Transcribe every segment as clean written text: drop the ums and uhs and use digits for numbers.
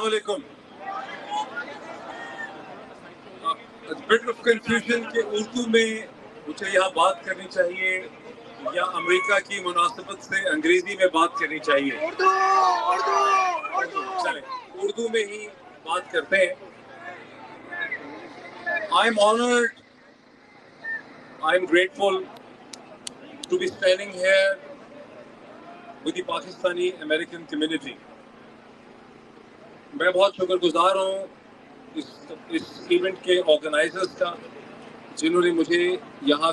علیکم. But of confusion کہ اردو میں مجھے یہاں بات کرنی چاہیے یا امریکہ کی مناسبت سے انگریزی میں بات کرنی چاہیے. چلیں اردو میں ہی بات کرتے ہیں. I'm honored, I'm grateful to be standing here with the Pakistani American community. میں بہت شکر گزار ہوں اس ایونٹ کے آرگنائزرز کا جنہوں نے مجھے یہاں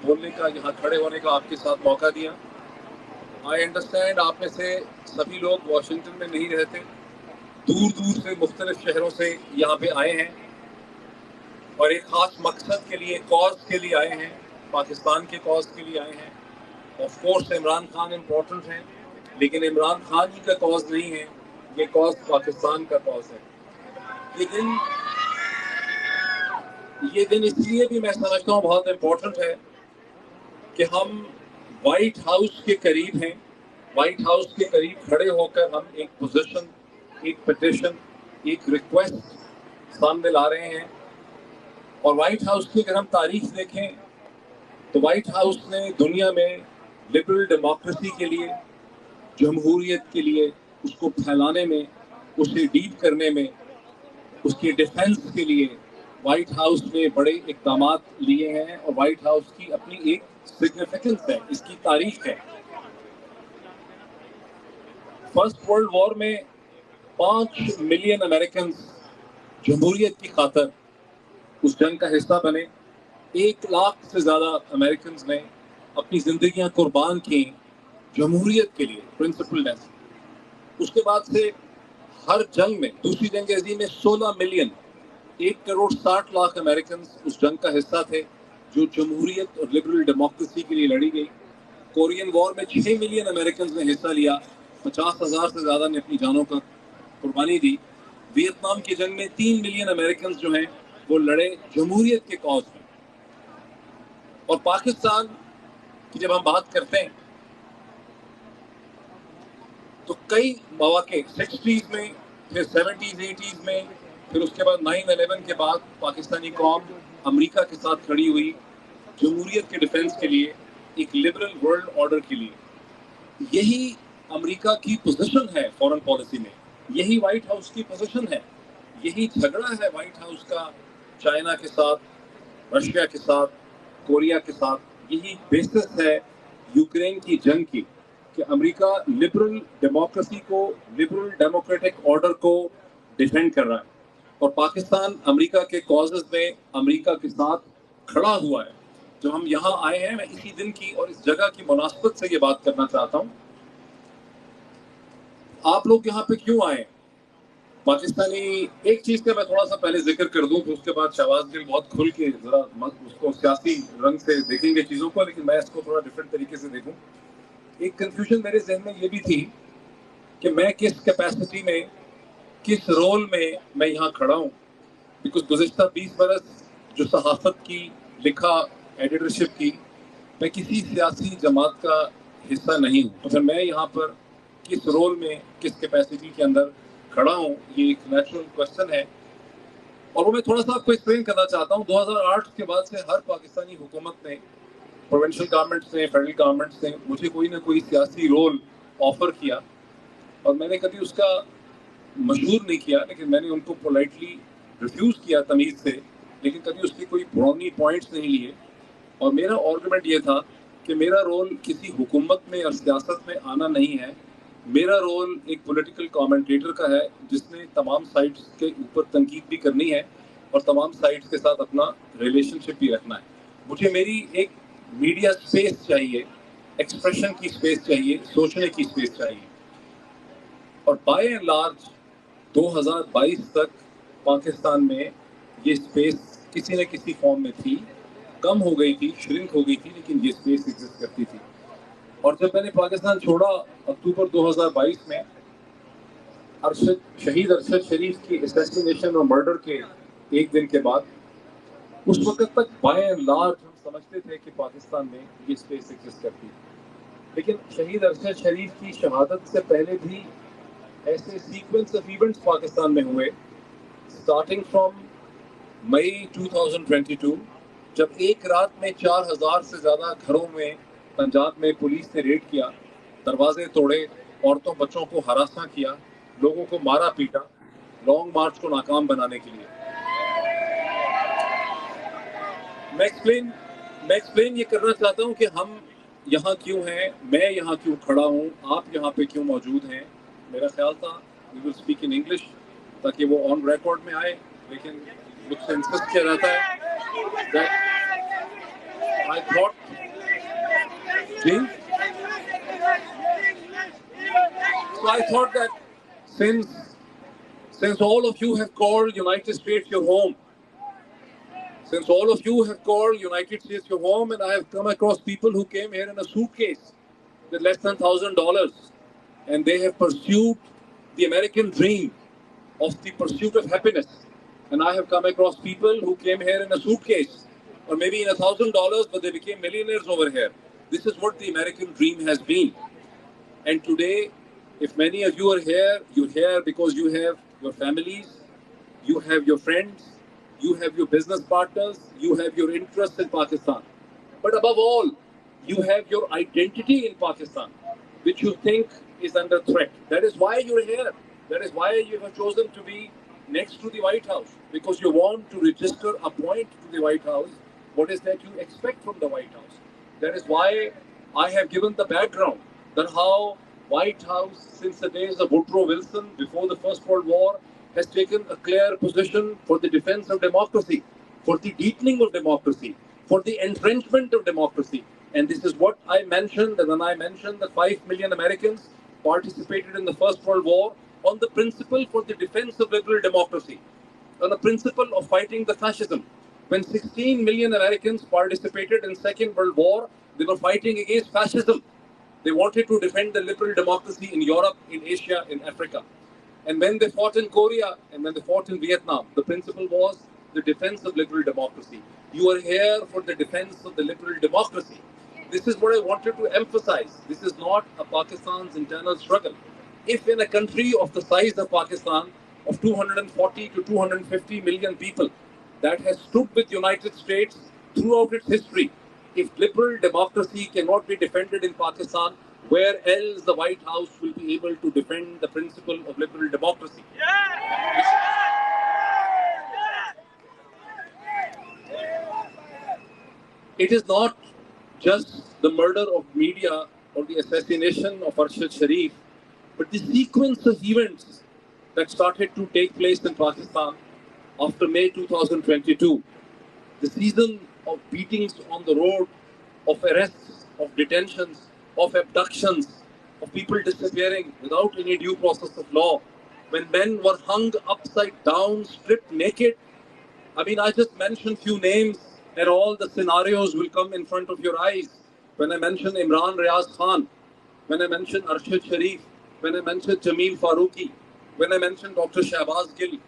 بولنے کا، یہاں کھڑے ہونے کا آپ کے ساتھ موقع دیا. آئی انڈرسٹینڈ آپ میں سے سبھی لوگ واشنگٹن میں نہیں رہتے، دور دور سے مختلف شہروں سے یہاں پہ آئے ہیں اور ایک خاص مقصد کے لیے، کاز کے لیے آئے ہیں، پاکستان کے کاز کے لیے آئے ہیں. Of course Imran Khan important ہیں، لیکن عمران خان ہی کا کاز نہیں ہے، یہ کاز پاکستان کا کاز ہے. یہ دن اس لیے بھی میں سمجھتا ہوں بہت امپورٹنٹ ہے کہ ہم وائٹ ہاؤس کے قریب ہیں. وائٹ ہاؤس کے قریب کھڑے ہو کر ہم ایک پوزیشن، ایک پٹیشن، ایک ریکویسٹ سامنے لا رہے ہیں. اور وائٹ ہاؤس کی اگر ہم تاریخ دیکھیں تو وائٹ ہاؤس نے دنیا میں لبرل ڈیموکریسی کے لیے، جمہوریت کے لیے، اس کو پھیلانے میں، اسے ڈیپ کرنے میں، اس کی ڈیفنس کے لیے وائٹ ہاؤس نے بڑے اقدامات لیے ہیں. اور وائٹ ہاؤس کی اپنی ایک سگنیفیکنس ہے، اس کی تاریخ ہے. فرسٹ ورلڈ وار میں 5 ملین امریکنز جمہوریت کی خاطر اس جنگ کا حصہ بنے. 1 لاکھ سے زیادہ امریکنز نے اپنی زندگیاں قربان کی جمہوریت کے لیے، پرنسپلنس. اس کے بعد سے ہر جنگ میں، دوسری جنگ عظیم میں 16 ملین، 1.60 کروڑ امریکنز اس جنگ کا حصہ تھے جو جمہوریت اور لبرل ڈیموکریسی کے لیے لڑی گئی. کورین وار میں 6 ملین امریکنز نے حصہ لیا، 50,000 سے زیادہ نے اپنی جانوں کا قربانی دی. ویتنام کی جنگ میں 3 ملین امریکنز جو ہیں وہ لڑے جمہوریت کے کاز میں. اور پاکستان کی جب ہم بات کرتے ہیں تو کئی مواقع 60s میں، پھر 70s 80s میں، پھر اس کے بعد 9/11 کے بعد پاکستانی قوم امریکہ کے ساتھ کھڑی ہوئی جمہوریت کے ڈیفنس کے لیے، ایک لبرل ورلڈ آرڈر کے لیے. یہی امریکہ کی پوزیشن ہے فورن پالیسی میں، یہی وائٹ ہاؤس کی پوزیشن ہے. یہی جھگڑا ہے وائٹ ہاؤس کا چائنا کے ساتھ، رشیا کے ساتھ، کوریا کے ساتھ. یہی بیسس ہے یوکرین کی جنگ کی کہ امریکہ لبرل ڈیموکریسی کو، لبرل ڈیموکریٹک آرڈر کو ڈیفینڈ کر رہا ہے. اور پاکستان امریکہ کے کازز میں امریکہ کے ساتھ کھڑا ہوا ہے. جب ہم یہاں آئے ہیں، میں اسی دن کی اور اس جگہ کی مناسبت سے یہ بات کرنا چاہتا ہوں. آپ لوگ یہاں پہ کیوں آئے پاکستانی؟ ایک چیز کا میں تھوڑا سا پہلے ذکر کر دوں، پھر اس کے بعد شہباز دل بہت کھل کے ذرا اس کو سیاسی رنگ سے دیکھیں گے چیزوں کو، لیکن میں اس کو تھوڑا ڈفرینٹ طریقے سے دیکھوں. ایک کنفیوژن میرے ذہن میں یہ بھی تھی کہ میں کس کیپیسٹی میں، کس رول میں میں یہاں کھڑا ہوں. بیکاز گزشتہ 20 برس جو صحافت کی، لکھا، ایڈیٹرشپ کی، میں کسی سیاسی جماعت کا حصہ نہیں ہوں. تو پھر میں یہاں پر کس رول میں، کس کیپیسٹی کے اندر کھڑا ہوں، یہ ایک نیچرل کوشچن ہے. اور وہ میں تھوڑا سا آپ کو ایکسپلین کرنا چاہتا ہوں. 2008 کے بعد سے ہر پاکستانی حکومت نے، پروونشل گورنمنٹس نے، فیڈرل گورنمنٹس نے مجھے کوئی نہ کوئی سیاسی رول آفر کیا، اور میں نے کبھی اس کا مشہور نہیں کیا، لیکن میں نے ان کو پولائٹلی ریفیوز کیا تمیز سے، لیکن کبھی اس کے کوئی برونی پوائنٹس نہیں لیے. اور میرا آرگومنٹ یہ تھا کہ میرا رول کسی حکومت میں اور سیاست میں آنا نہیں ہے. میرا رول ایک پولیٹیکل کامنٹیٹر کا ہے جس نے تمام سائٹس کے اوپر تنقید بھی کرنی ہے اور تمام سائٹس کے ساتھ اپنا ریلیشن شپ بھی رکھنا ہے. مجھے میری ایک میڈیا سپیس چاہیے، ایکسپریشن کی سپیس چاہیے، سوچنے کی سپیس چاہیے. اور بائی اینڈ لارج 2022 تک پاکستان میں یہ سپیس کسی نہ کسی فارم میں تھی. کم ہو گئی تھی، شرنک ہو گئی تھی، لیکن یہ سپیس ایگزسٹ کرتی تھی. اور جب میں نے پاکستان چھوڑا اکتوبر 2022 میں، شہید ارشد شریف کی اسیسینیشن اور مرڈر کے ایک دن کے بعد، اس وقت تک بائی اینڈ لارج ہم سمجھتے تھے کہ پاکستان میں یہ سپیس ایگزسٹ کرتی ہے. لیکن شہید ارشد شریف کی شہادت سے پہلے بھی ऐसे सीक्वेंस ऑफ इवेंट्स पाकिस्तान में हुए स्टार्टिंग फ्रॉम मई 2022 जब एक रात में 4000 से ज़्यादा घरों में पंजाब में पुलिस ने रेड किया, दरवाजे तोड़े, औरतों बच्चों को हरासा किया, लोगों को मारा पीटा, लॉन्ग मार्च को नाकाम बनाने के लिए। मैं एक्सप्लेन ये करना चाहता हूँ कि हम यहाँ क्यों हैं, मैं यहाँ क्यों खड़ा हूँ, आप यहाँ पे क्यों मौजूद हैं। मेरा ख्याल था we will speak in English ताकि वो ऑन रिकॉर्ड में आए, लेकिन मुझसे इंसिस्ट किया जाता है that I thought so I thought that since all of you have called United States your home, since all of you have called United States your home, and I have come across people who came here in a suitcase with less than $1,000, and they have pursued the American dream of the pursuit of happiness. And I have come across people who came here in a suitcase, or maybe in $1,000, but they became millionaires over here. This is what the American dream has been. And today, if many of you are here, you're here because you have your families, you have your friends, you have your business partners, you have your interests in Pakistan. But above all, you have your identity in Pakistan, which you think is under threat. That is why you're here. That is why you have chosen to be next to the White House, because you want to register a point to the White House. What is that you expect from the White House? That is why I have given the background that how White House, since the days of Woodrow Wilson, before the First World War, has taken a clear position for the defense of democracy, for the deepening of democracy, for the entrenchment of democracy. And this is what I mentioned, and when I mentioned that 5 million Americans participated in the First World War on the principle for the defense of liberal democracy, on the principle of fighting the fascism. When 16 million Americans participated in Second World War, they were fighting against fascism. They wanted to defend the liberal democracy in Europe, in Asia, in Africa. And when they fought in Korea and when they fought in Vietnam, the principle was the defense of liberal democracy. You are here for the defense of the liberal democracy. This is what I wanted to emphasize. This is not a Pakistan's internal struggle. If in a country of the size of Pakistan, of 240 to 250 million people, that has stood with United States throughout its history, if liberal democracy cannot be defended in Pakistan, where else the White House will be able to defend the principle of liberal democracy? It is not just the murder of media or the assassination of Arshad Sharif, but the sequence of events that started to take place in Pakistan after May 2022, the season of beatings on the road, of arrests, of detentions, of abductions, of people disappearing without any due process of law, when men were hung upside down, stripped naked. I mean, I just mentioned few names and all the scenarios will come in front of your eyes. When I mention Imran Riaz Khan, when I mention Arshad Sharif, when I mention Jameel Farooqi, when I mention Dr. Shahbaz Gill,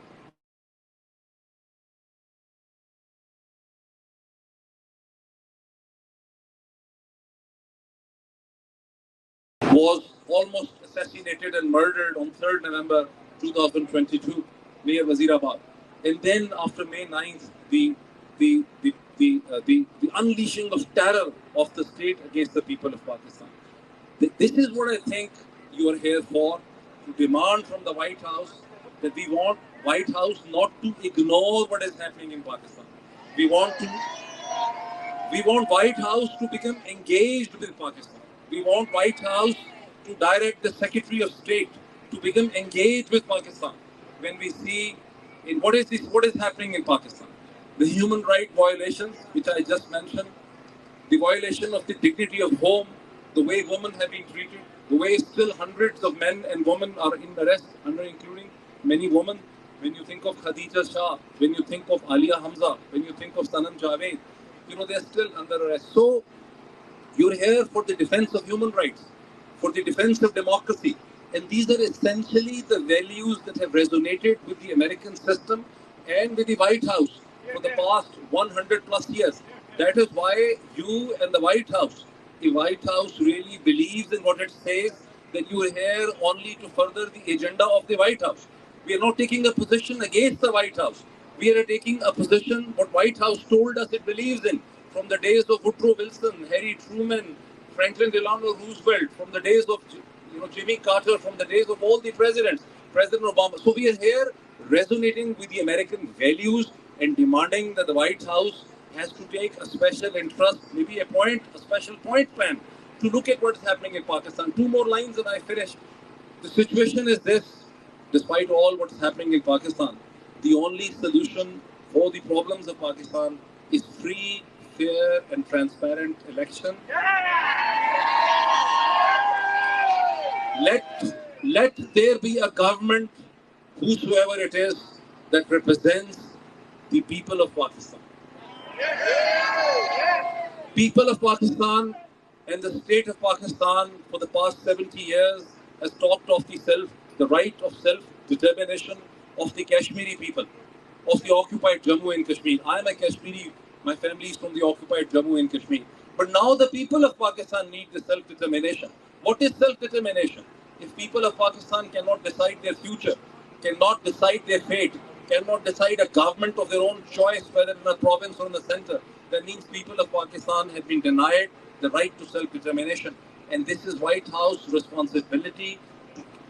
was almost assassinated and murdered on 3rd November 2022 near Wazirabad. And then after May 9th, the unleashing of terror of the state against the people of Pakistan. This is what I think you are here for, to demand from the White House that we want White House not to ignore what is happening in Pakistan. We want White House to become engaged with Pakistan. We want White House to direct the Secretary of State to become engaged with Pakistan. When we see in what is happening in Pakistan, the human right violations, which I just mentioned, the violation of the dignity of home, the way women have been treated, the way still hundreds of men and women are in arrest, including many women. When you think of Khadija Shah, when you think of Alia Hamza, when you think of Sanam Javed, they're still under arrest. So you're here for the defense of human rights, for the defense of democracy. And these are essentially the values that have resonated with the American system and with the White House for the past 100 plus years. That is why you and the White House really believes in what it says, that you are here only to further the agenda of the White House. We are not taking a position against the White House. We are taking a position what White House told us it believes in from the days of Woodrow Wilson, Harry Truman, Franklin Delano Roosevelt, from the days of Jimmy Carter, from the days of all the presidents, President Obama. So we are here resonating with the American values and demanding that the White House has to take a special interest, maybe appoint a special point man to look at what's happening in Pakistan. Two more lines and I finish. The situation is this: despite all what's happening in Pakistan, the only solution for the problems of Pakistan is free, fair and transparent election. Let there be a government, whosoever it is, that represents the people of Pakistan. People of Pakistan and the state of Pakistan for the past 70 years has talked of the right of self-determination of the Kashmiri people, of the occupied Jammu and Kashmir. I am a Kashmiri, my family is from the occupied Jammu and Kashmir. But now the people of Pakistan need the self-determination. What is self-determination? If people of Pakistan cannot decide their future, cannot decide their fate, cannot decide a government of their own choice, whether in a province or in the center, that means people of Pakistan have been denied the right to self-determination. And this is White House responsibility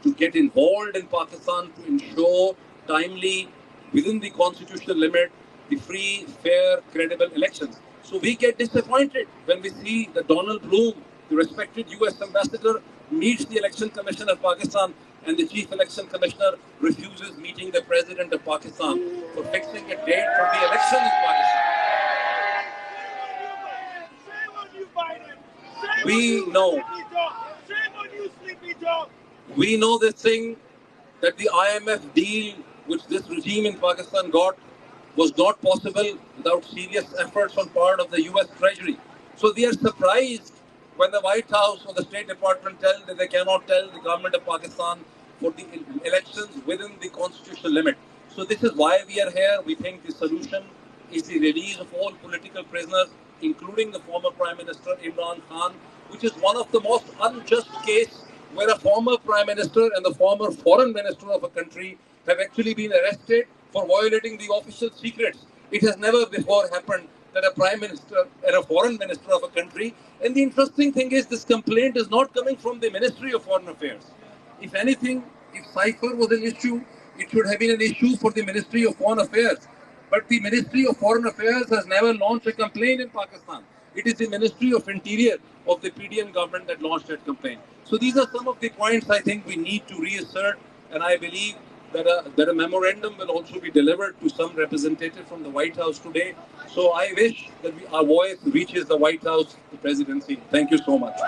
to get involved in Pakistan to ensure timely, within the constitutional limit, the free, fair, credible elections. So we get disappointed when we see that Donald Bloom, the respected US ambassador, meets the Election Commission of Pakistan and the Chief Election Commissioner refuses meeting the President of Pakistan for fixing a date for the election in Pakistan. We know this thing, that the IMF deal which this regime in Pakistan got was not possible without serious efforts on part of the US Treasury. So they are surprised when the White House or the State Department tell that they cannot tell the government of Pakistan for the elections within the constitutional limit. So this is why we are here. We think the solution is the release of all political prisoners, including the former Prime Minister Imran Khan, which is one of the most unjust cases where a former Prime Minister and the former Foreign Minister of a country have actually been arrested for violating the official secrets. It has never before happened that a Prime Minister and a Foreign Minister of a country. And the interesting thing is this complaint is not coming from the Ministry of Foreign Affairs. If anything, if cipher was an issue, it should have been an issue for the Ministry of Foreign Affairs. But the Ministry of Foreign Affairs has never launched a complaint in Pakistan. It is the Ministry of Interior of the PDM government that launched that complaint. So these are some of the points I think we need to reassert, and I believe that a memorandum will also be delivered to some representative from the White House today. So I wish that our voice reaches the White House, the presidency. Thank you so much.